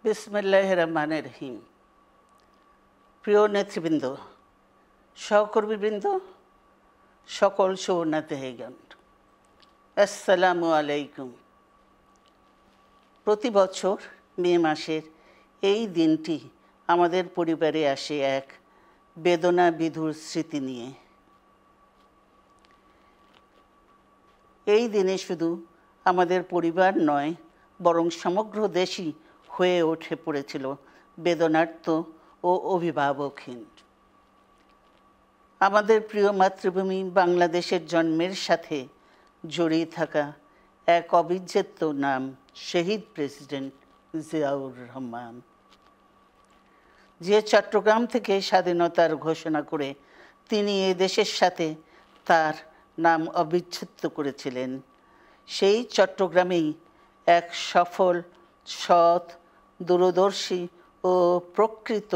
বিসমিল্লাহির রহমানির রহিম। প্রিয় নেতৃবৃন্দ, সহকর্মীবৃন্দ, সকল সুবর্ণাতিথিগণ, আসসালামু আলাইকুম। প্রতি বছর মে মাসের এই দিনটি আমাদের পরিবারে আসে এক বেদনা বিধুর স্মৃতি নিয়ে। এই দিনে শুধু আমাদের পরিবার নয়, বরং সমগ্র দেশই হয়ে উঠে পড়েছিল বেদনার্ত ও অভিভাবকহীন। আমাদের প্রিয় মাতৃভূমি বাংলাদেশের জন্মের সাথে জড়িয়ে থাকা এক অবিচ্ছেদ্য নাম শহীদ প্রেসিডেন্ট জিয়াউর রহমান, যে চট্টগ্রাম থেকে স্বাধীনতার ঘোষণা করে তিনি এ দেশের সাথে তার নাম অবিচ্ছেদ্য করেছিলেন। সেই চট্টগ্রামেই এক সফল, সৎ, দূরদর্শী ও প্রকৃত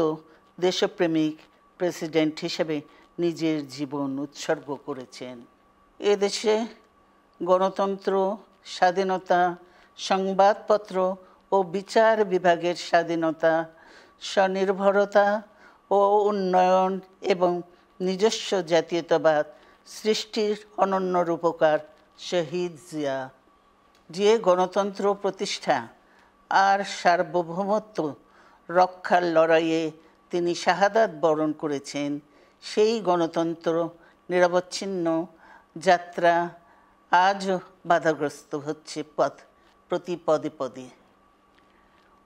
দেশপ্রেমিক প্রেসিডেন্ট হিসেবে নিজের জীবন উৎসর্গ করেছেন। এদেশে গণতন্ত্র, স্বাধীনতা, সংবাদপত্র ও বিচার বিভাগের স্বাধীনতা, স্বনির্ভরতা ও উন্নয়ন এবং নিজস্ব জাতীয়তাবাদ সৃষ্টির অনন্য রূপকার শহীদ জিয়া, যে গণতন্ত্র প্রতিষ্ঠা আর সার্বভৌমত্ব রক্ষার লড়াইয়ে তিনি শাহাদাত বরণ করেছেন, সেই গণতন্ত্র নিরবচ্ছিন্ন যাত্রা আজও বাধাগ্রস্ত হচ্ছে প্রতি পদে পদে।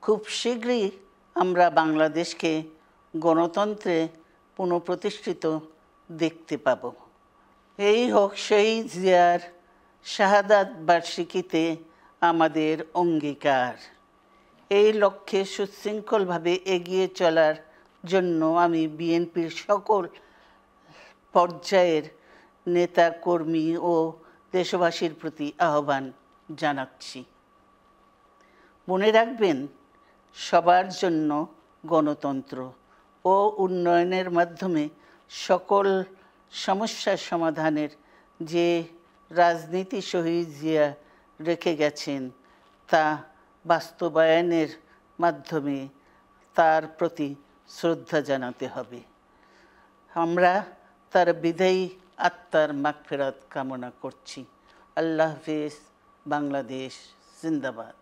খুব শীঘ্রই আমরা বাংলাদেশকে গণতন্ত্রে পুনঃপ্রতিষ্ঠিত দেখতে পাব। এই হোক শহীদ জিয়ার শাহাদাত বার্ষিকীতে আমাদের অঙ্গীকার। এই লক্ষ্যে সুশৃঙ্খলভাবে এগিয়ে চলার জন্য আমি বিএনপির সকল পর্যায়ের নেতা কর্মী ও দেশবাসীর প্রতি আহ্বান জানাচ্ছি। মনে রাখবেন, সবার জন্য গণতন্ত্র ও উন্নয়নের মাধ্যমে সকল সমস্যার সমাধানের যে রাজনীতি শহীদ জিয়া রেখে গেছেন, তা বাস্তবায়নের মাধ্যমে তার প্রতি শ্রদ্ধা জানাতে হবে। আমরা তার বিদায়ী আত্মার মাগফিরাত কামনা করছি। আল্লাহ হাফেজ। বাংলাদেশ জিন্দাবাদ।